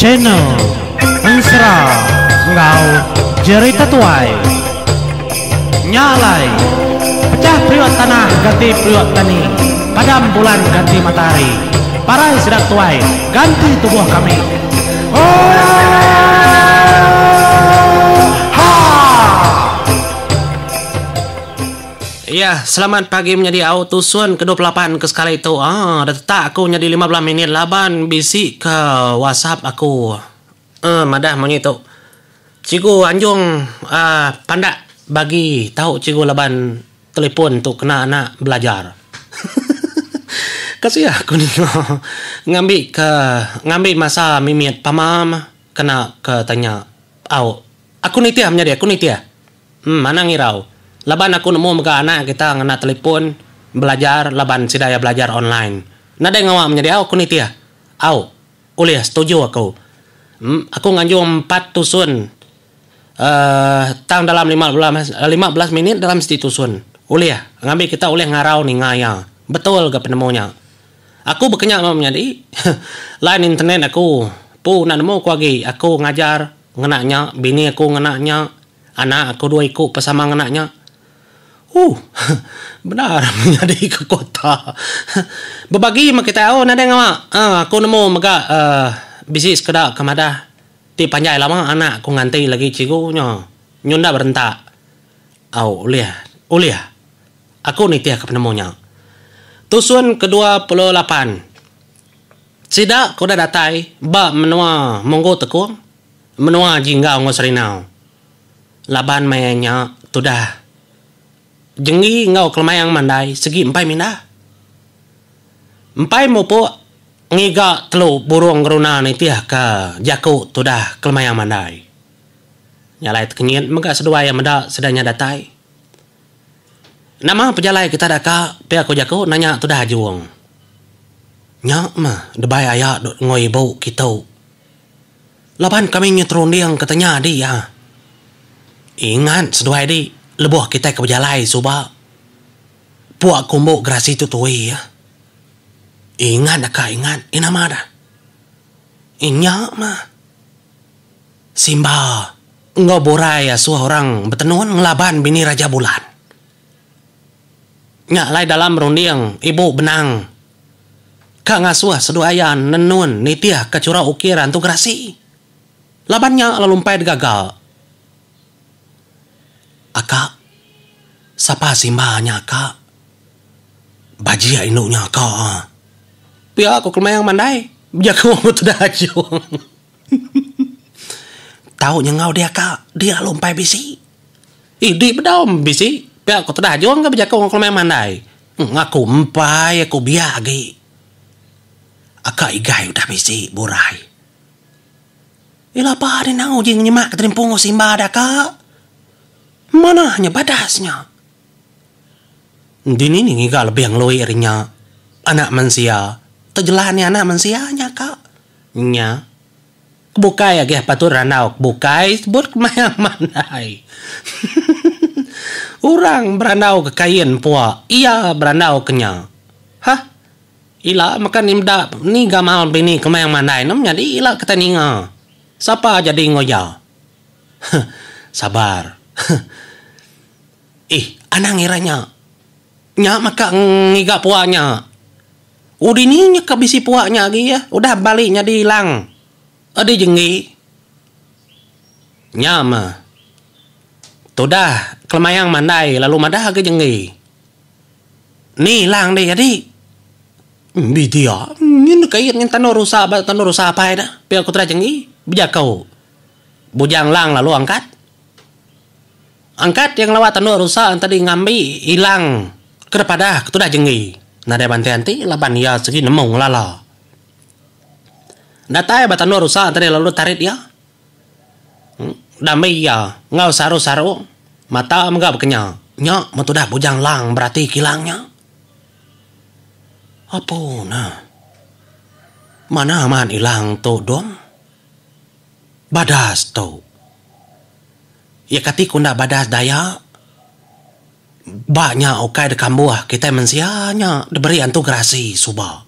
channel Ensra Ngau Jerita Tuai Nyalai Pecah priok tanah ganti priok tani, padam bulan ganti matahari, parai sedap tuai ganti tubuh kami. Iya, selamat pagi menjadi auto sun ke-28 ke skala itu. Dah tetap aku menjadi 15 minit laban bisik ke WhatsApp aku. Madah mengitu. Cikgu Anjung pandak bagi tahu cikgu laban telepon untuk kena anak belajar. Kasih aku ni ngambil masa mimit pamam kena ke tanya. Aku ni tiah menjadi aku ni tiah. Mana ngirau. Laban aku nemu muka anak kita ngena telepon belajar laban sidaya belajar online. Nada ngawak menjadi aku ni tiah. Uliah setuju aku. Aku nganjung 4 tusun. Tang dalam 15 menit dalam seti tusun. Uliah ngambil kita uliah ngarau ni ngaya. Betul ke penemunya. Aku berkenyak mau menjadi lain internet aku. Nak nemu aku lagi. Aku ngajar ngenaknya, bini aku ngenaknya, anak aku 2 ikut pesama ngenaknya. Benar menjadi ke kota. Berbagi mak kita nada ngawak. Aku nemu maka bisik sekedar kemadah. Ti panjai lama anak aku nganti lagi cigunya. Nyunda berentak. Uliah. Aku ni tiah kepenemunya. Tusun ke-28. Sidak ko dah datai ba menua monggo tekung. Menua jinggau ngosrinau. Laban mayanya tu dah. Jengi ngau kelmayang mandai segi 4 minda. 4 mopo ngiga telu burung geruna ni tiah ka jaku tu dah kelmayang mandai. Nyalai tekenyit maka sedua yang menda sedanya datai. Nama pejalai kita dah ka pihak ko jaku nanya tu dah juang. Nyak mah debai ayak dot ngoi bau kita. Laban kami nyetron diang katanya di ya. Ingat sedua di lebuh kita ke berjalai suba. Puak kumbuk gerasi tu tuwi ya. Ingat inama dah. Inyak mah. Simba ngoborai asuh orang bertenuan ngelaban bini Raja Bulan. Nyak lai dalam rundiang ibu benang. Kak ngasuh seduayan nenun nitiah kecurau ukiran tu gerasi. Labannya lalumpai gagal. Akak, siapa simbahnya kak? Bajia induknya kak. Pihak aku kelmayang mandai. Biar kamu tu dah juang. Tahu nyengau dia kak. Dia lumpai bisi. Di bedam bisi. Pihak aku tu dah juang ke biar kamu kelmayang mandai. Aku empai, aku biagi. Akak igai udah bisi, burai. Ila apa ada nang ujing nyemak keterimpung simbah dah kak? Mana hanya badasnya. Dini ni ngiga lebih yang loi erinya. Anak manusia. Terjelah ni anak manusianya kak. Nya. Kebukai lagi patut ranau. Kebukai sebut kemayang mandai. Orang beranau ke kain puak. Ia beranau kenya. Ila makan imda. Ni gamal bini kemayang mandai. Nam jadi ila kata ninga. Siapa jadi ngoya? Sabar. Anak ngiranya. Nyak maka ngiga puaknya. Udi ni nyeka bisi puaknya lagi ya. Udah baliknya dihilang. Ada jengi. Nyama. Tudah kelmayang mandai lalu madah ke jengi. Ni hilang deh jadi. Dia. Ini kait yang tanur rusak apa ya dah. Biar aku terang jengi. Bijak kau. Bujang lang lalu angkat. Angkat yang lawat tanur rusak tadi ngambil hilang kepada ketudah jengi. Nada bantai-anti laban ya segi nemong lala. Datai batanur rusak tadi lalu tarik ya. Damai ya ngau saru-saru mata enggak berkenya. Nyak metudah bujang lang berarti kilangnya. Apa nah? Mana aman hilang tu dong? Badas tu. Ya kati kunda badas daya. Banyak okai de kambuah kita mensianya diberi antu grasi suba.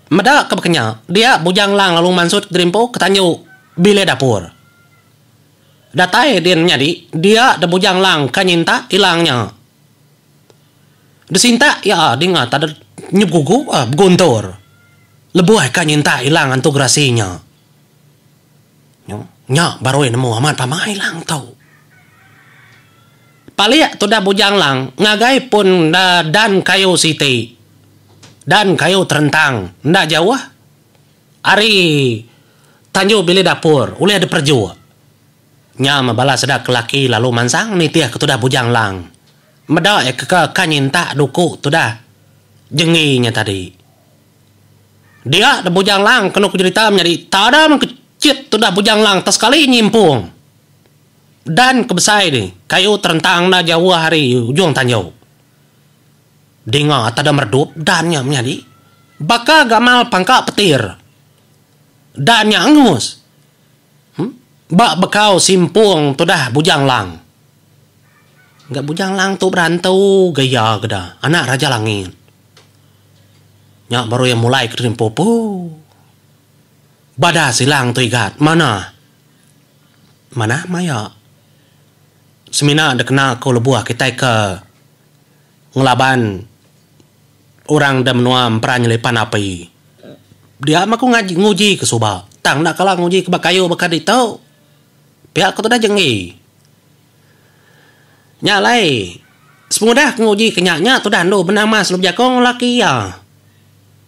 Meda kebekenya, dia bujang lang lalu mansut grimpo ketanyu bile dapur. Datai dia nyadi, dia da bujang lang kanyinta hilangnya. Desinta ya dingat ada nyup gugu gontor. Lebuh kanyinta hilang antu grasinya. Nya baru nemu amat pamai lang tau. Palia tu da bujang lang ngagai pun dan kayu siti. Dan kayu terentang, ndak jauh. Ari tanju bili dapur, uli ada perju. Nya mabala sedak laki lalu mansang ni tiah ketudah bujang lang. Meda ke kanyinta duku tudah jenginya tadi. Dia da bujang lang kena cerita menjadi tada kecit tudah bujang lang tas kali nyimpung. Dan kebesai ni kayu terentang na jauh hari ujung tanjau. Dengar tada merdup dannya menjadi baka gamal pangka petir dannya angus bak bekau simpung tu dah bujang lang enggak bujang lang tu berantau gaya geda anak raja langit nyak baru yang mulai kerim popo bada silang tu igat mana maya semina ada kena kau lebuah kita ke ngelaban orang dah menuam peran lepan api. Dia maku nguji ke suba. Tang nak kalah nguji ke bakayu bakal ditau. Pihak aku tu dah jengi. Nyalai. Semudah nguji kenyaknya tu dah ndo benang mas lu jakong laki ya.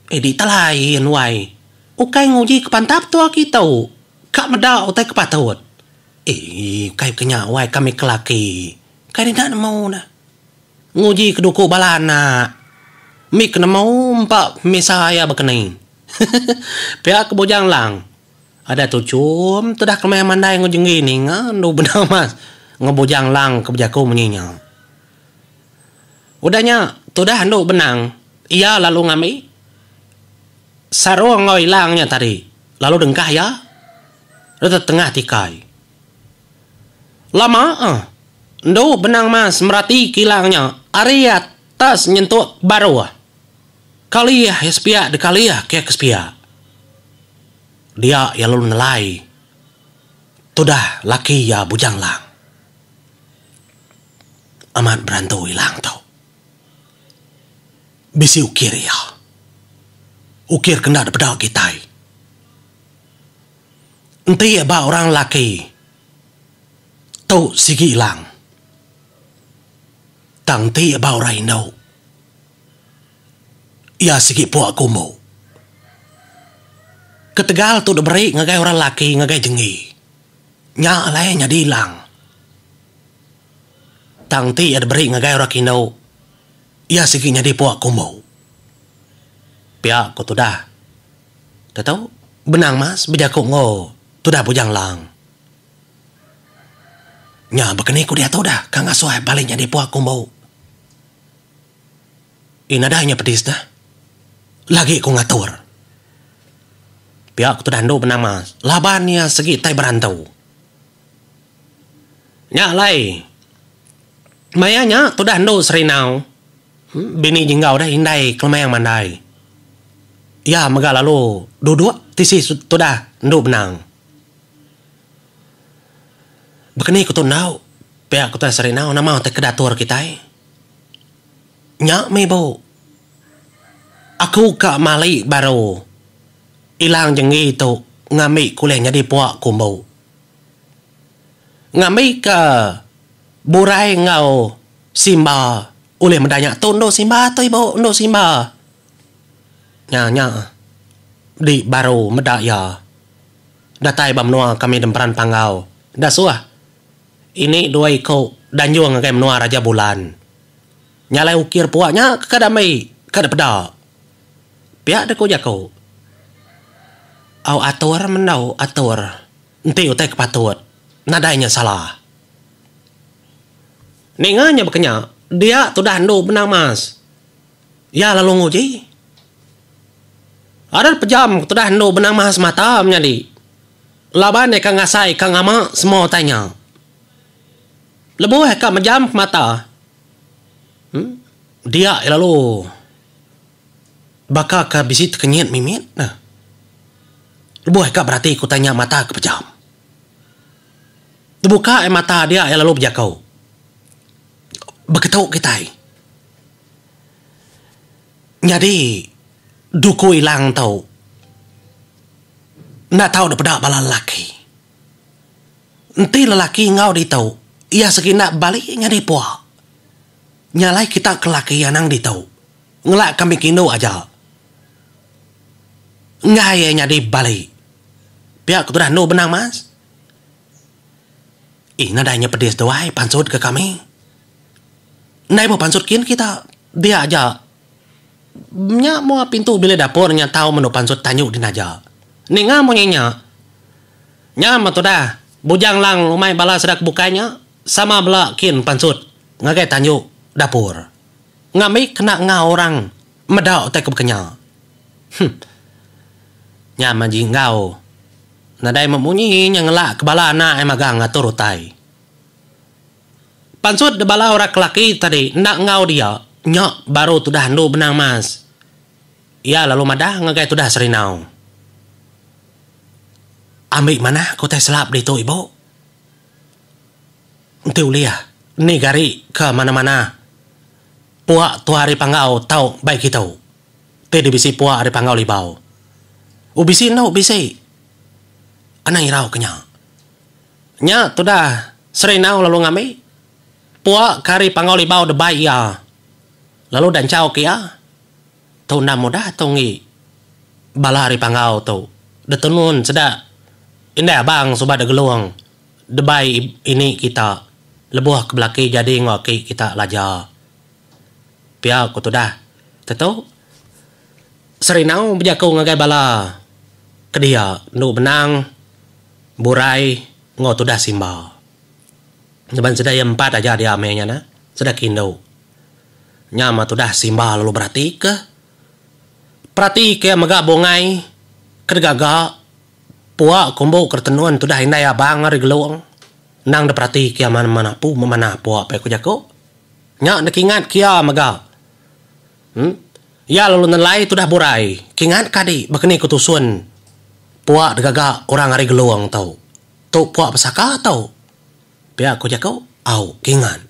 Di talain wai. Ukai nguji ke pantap tu aki tau. Kak meda utai ke patut. Kai kenyak wai kami kelaki. Kai ni tak mau dah. Nguji ke duku balana. Mik kena mau empat misaya berkening. Pihak kebujang lang. Ada tu cum, tu dah kemai mandai ngujung ini. Ngandu benar mas. Ngebujang lang kebejaku menyinya. Udahnya, tu dah ndu benang. Ia lalu ngami. Sarung ngoi langnya tadi. Lalu dengkah ya. Lalu tengah tikai. Lama ndu benang mas merati kilangnya. Ariat tas nyentuk baru. Kaliah ya sepia de kaliah kayak kespia. Dia ya lalu nelai. Tudah laki ya bujang lang. Amat berantau hilang tau. Bisi ukir ya. Ukir kena ada pedal kita. Enti ya ba orang laki. Tau sigi hilang. Tang ti ya ba orang inau. Ya sikit puak kumu. Ketegal tu beri ngagai orang laki ngagai jengi. Nya lainnya dilang. Tang ti ada beri ngagai orang kinau. Ya sikitnya di puak kumu. Pihak ku tu dah. Tahu benang mas bejakuk ngo. Tu dah bujang lang. Nya bekeni ku dia tu dah. Kang asuh baliknya di puak kumu. Inadahnya pedis dah. Lagi ku ngatur. Pihak tu dandu benang mas. Labannya segi tai berantau. Nya lai. Mayanya tu dandu serinau. Bini jinggau dah indai kelemai yang mandai. Ya mega lalu. Duduk tisi tu dah ndu benang. Bekeni ku tu nau. Pihak ku tu serinau nama te kedatur kita. Nya mebo. Aku kak mali baru. Ilang jengi tu ngami kulenya di puak kumbu. Ngami ke burai ngau simba. Ule mendanya tu ndo simba tu ibu ndo simba. Nya. Di baru medaya. Datai bamnua kami demperan pangau. Dah suah. Ini dua ikut dan juga ngakai menua raja bulan. Nyalai ukir puaknya kadamai kada pedak. Pihak ada kau jago. Au atur menau atur. Nanti utai kepatut. Nadanya salah. Ninganya bekenya. Dia tu dah ndu benang mas. Ya lalu nguji. Ada pejam tu dah ndu benang mas mata menjadi. Laban kang ngasai kang ama semua tanya. Lebuh kang menjam mata. Dia lalu Baka ka bisit kenyit mimit nah. Lebuh ka berarti ku tanya mata kepejam. Terbuka mata dia lalu berjakau. Begitu kita. Jadi duku hilang tahu. Nak tahu dah pedak bala lelaki. Nanti lelaki ngau di tahu. Ia sekina balik nyari puak. Nyalai kita ke laki yang nang di tahu. Ngelak kami kino aja. Ngai nyari balik. Pihak tu dah no benang mas. Nadanya pedis doai pansut ke kami. Nai mau pansut kin kita dia aja. Nya mau pintu bilik dapur nya tahu menu pansut tanyuk din aja. Ninga mau nya. Nya mah tu dah. Bujang lang umai bala sedak bukanya sama bela kin pansut ngagai tanyuk dapur. Ngami kena nga orang medau teh kebekenya. Nya manji ngau. Nadai memunyi nya ngelak kebala anak magang ngatur utai. Pansut de bala orang kelaki tadi nak ngau dia. Nyok baru tu dah nu benang mas. Ya lalu madah ngagai tu dah serinau. Ambil mana kau teh selap di tu ibu? Tiu liah, ni gari ke mana-mana. Puak tu hari panggau tau baik kita. Tadi bisi puak hari panggau libau. Ubisi no ubisi. Anang irau kenya. Nya tu dah serinau lalu ngambil. Puak kari panggau libau de baik ya. Lalu dan cau kia. Tau nam mudah tau ngi. Bala hari panggau tau. De tenun sedak. Indah bang sobat de geluang. De baik ini kita. Lebuh ke belaki jadi ngoki kita lajar. Pihak ku tu dah. Tentu. Serinau berjakau ngagai bala. Kedia. Nu benang. Burai. Ngo tu dah simba. Jaban sedaya 4 aja dia amenya na. Sedak kindo. Nyama tu dah simba lalu berarti ke. Perhati ke megak bongai. Kedegagak. Puak kumbu kertenuan tu dah indai abang hari geluang. Nang de perhati kia mana-mana pu memana puak pe ku jako. Nyak nak ingat kia megak. Ya lalu nelai tu dah burai. Kingat kadi bakni kutusun. Puak degagak orang hari geluang tau. Tu puak pesaka tau. Pihak ku jako. Au kingat.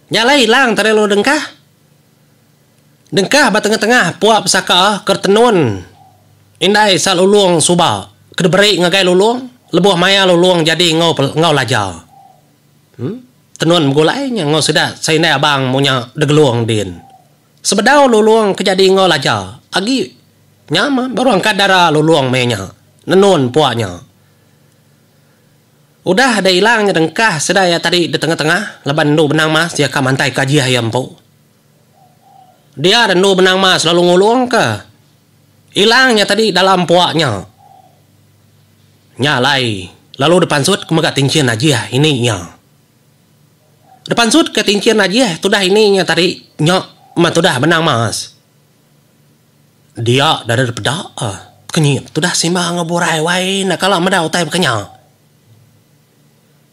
Nyalai hilang tadi lu dengkah. Dengkah batengah-tengah puak pesaka kertenun. Indai sal luluang suba. Kedeberi ngagai luluang. Lebuh maya luluang jadi ngau lajar. Tenun mengulainya ngau sedak. Saya indai abang punya degeluang din. Sebedau luluang kejadi ngau lajar. Agi nyama baru angkat darah luluang menya. Nenun puaknya. Udah ada hilangnya dengkah sedaya tadi di tengah-tengah. Leban nu benang mas dia kamantai kaji ayam po. Dia dan nu benang mas lalu nguluang ke. Hilangnya tadi dalam puaknya. Nyalai. Lalu depan sud kemegak tincian aja ininya. Depan sud ke tincian aja. Tu dah ininya tadi. Nyok. Ma tu dah benang mas. Dia dari pedak. Kenyip. Tu dah simbang ngeburai wai. Nak kalah medau tay berkenya.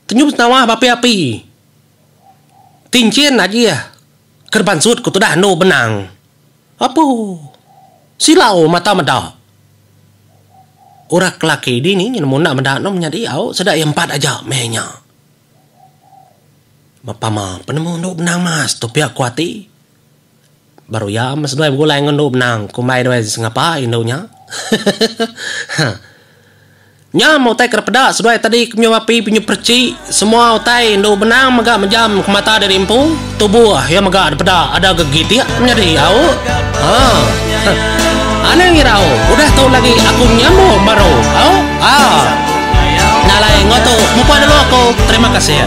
Tenyum senawah bapi-api. Tincian aja. Kerban sud ku tu dah no benang. Apa? Silau mata medak. Orang kelaki di ni yang nak mendak nom menjadi au sedak yang 4 aja mehnya. Bapa ma penemu no benang mas tu pihak kuati. Baru ya mas doi gulai ngon benang kumai doi ngapa indonya. Nya mau tai kerpedak sedoi tadi kemyo api pinyu perci semua utai no benang megak menjam ke mata dari impung tubuh ya megak ada pedak ada gegit ya menjadi au. Aneh ngirau, udah tahu lagi aku nyamuk baru. Nalai ngoto, mupa dulu aku. Terima kasih ya.